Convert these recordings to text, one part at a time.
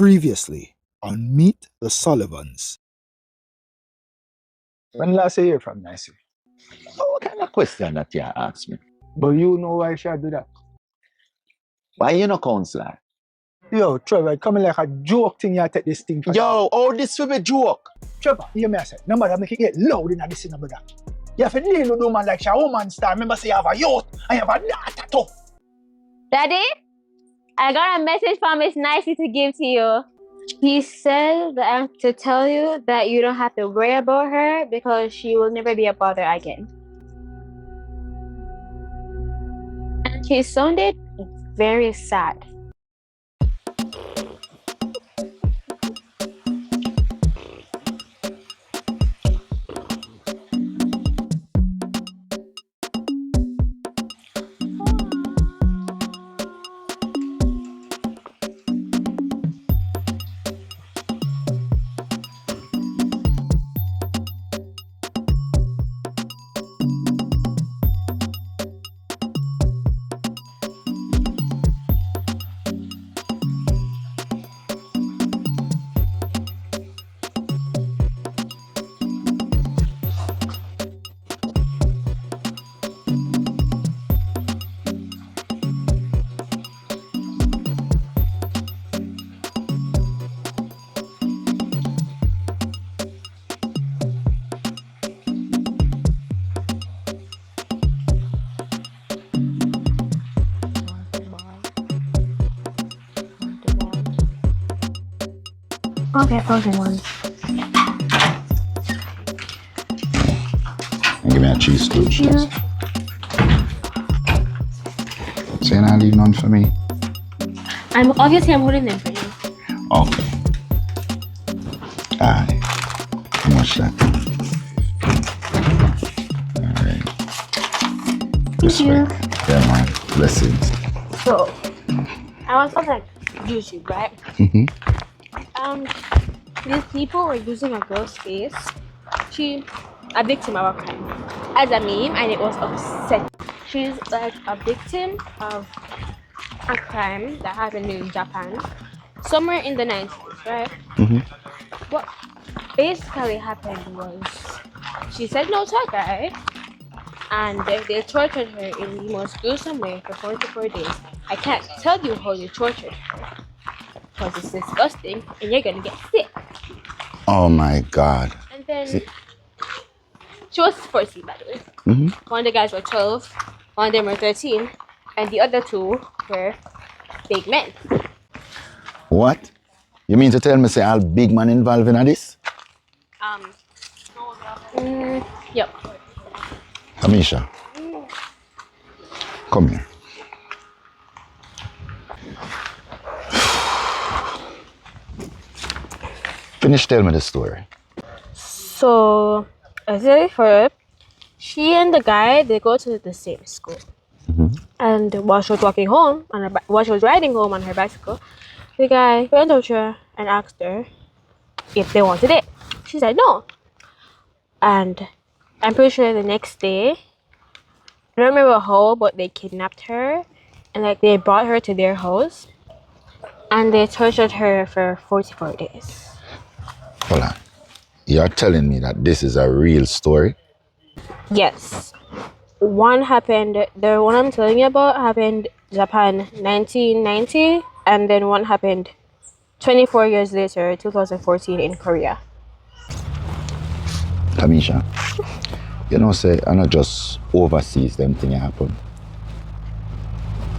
Previously on Meet the Sullivans. When last you hear from Nancy? What kind of question that you ask me? But you know why she do that? Why you no counselor? Yo, Trevor, it coming like a joke thing you take this thing for. Yo, oh, this will be joke. Trevor, hear me I say, no matter make it get loud in this thing, brother. You have to deal with a woman like she a woman star. Remember, say you have a youth and you have a daughter too. Daddy, I got a message from Miss Nicey to give to you. He said that I'm to tell you that you don't have to worry about her because she will never be a bother again. And she sounded very sad. Okay, frozen ones. Give me a cheese too. Yeah. So you not leave none for me? I'm holding them for you. Okay. Aye. How much that? Alright. Respect. Yeah, man. Blessings. So, I was on like YouTube, right? Mm-hmm. These people were using a girl's face. She a victim of a crime as a meme, and it was upsetting. She's like a victim of a crime that happened in Japan somewhere in the 90s, right? Mm-hmm. What basically happened was she said no to a guy, and they tortured her in the most gruesome way for 44 days. I can't tell you how they tortured her because it's disgusting and you're gonna get sick. Oh my God. And then she was 14, by the way. Mm-hmm. One of the guys were 12, one of them were 13, and the other two were big men. What? You mean to tell me say all big man involved in this? Yep. Amisha. Come here. Finish telling me the story. So, as I heard, she and the guy, they go to the same school. Mm-hmm. And while she was walking home, while she was riding home on her bicycle, the guy went up to her and asked her if they wanted it. She said no. And I'm pretty sure the next day, I don't remember how, but they kidnapped her and like they brought her to their house and they tortured her for 44 days. Hold on. You're telling me that this is a real story? Yes. One happened, the one I'm telling you about happened Japan 1990, and then one happened 24 years later, 2014 in Korea. Tamisha, you know, say, I not just overseas them things happen.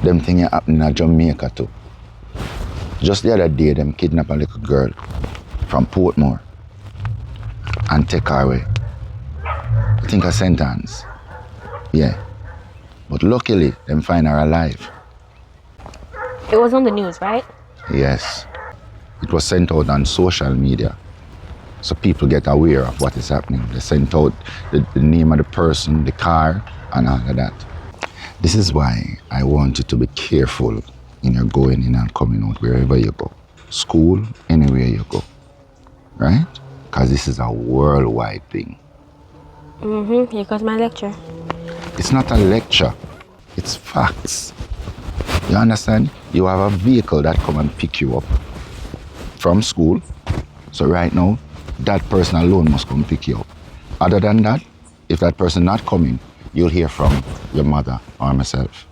Them things happen in Jamaica too. Just the other day, them kidnap a little girl from Portmore and take her away. I think a sentence. Yeah. But luckily, them find her alive. It was on the news, right? Yes. It was sent out on social media. So people get aware of what is happening. They sent out the name of the person, the car, and all of that. This is why I want you to be careful in your going in and coming out wherever you go. School, anywhere you go. Right? Because this is a worldwide thing. Mm-hmm. Here goes my lecture. It's not a lecture. It's facts. You understand? You have a vehicle that come and pick you up. from school. So right now, that person alone must come pick you up. Other than that, if that person not coming, you'll hear from your mother or myself.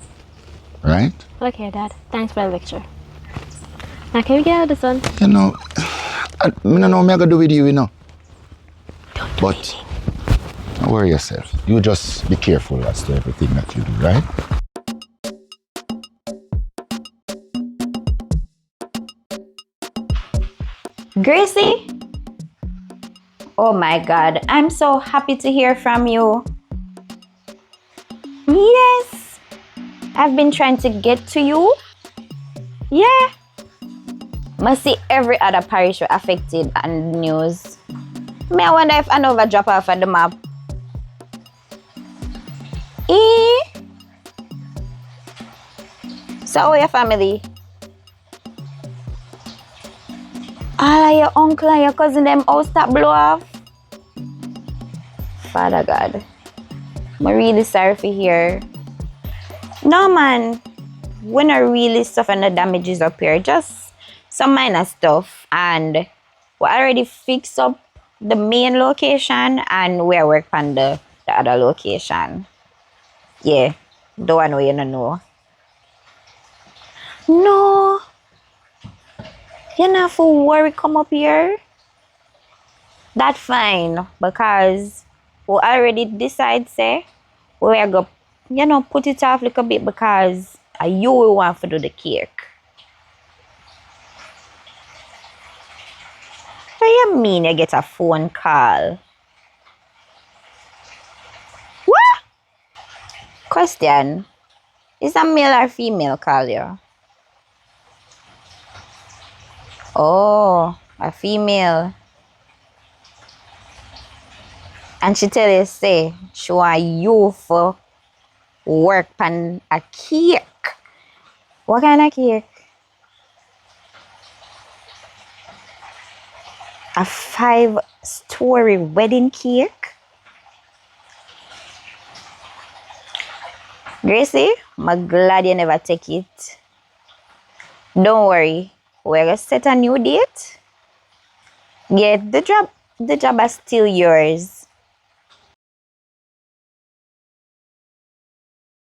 Right? Okay, Dad. Thanks for the lecture. Now can we get out of the sun? You know, I don't know what I'm going to do with you, you know. Don't do But anything. don't worry yourself. You just be careful as to everything that you do, right? Gracie? Oh my God, I'm so happy to hear from you. Yes, I've been trying to get to you. Yeah. Must see every other parish affected and news. May I wonder if Hanover drop off at the map. So how are your family? All of your uncle and your cousin them house that blow off? Father God, I'm really sorry for hear. No man, we're not really suffering the damages up here, just some minor stuff, and we already fixed up the main location and we're working on the other location. Yeah, the one where you don't know. No, you not for worry come up here. That's fine, because we already decide say we're gonna, put it off a little bit because you will want to do the cake. What do you mean you get a phone call? What? Question. Is a male or female call you? Oh, a female. And she tell you say she want you for work on a cake. What kind of cake? A 5-story wedding cake? Gracie, I'm glad you never take it. Don't worry, we're gonna set a new date. Yeah, the job is still yours.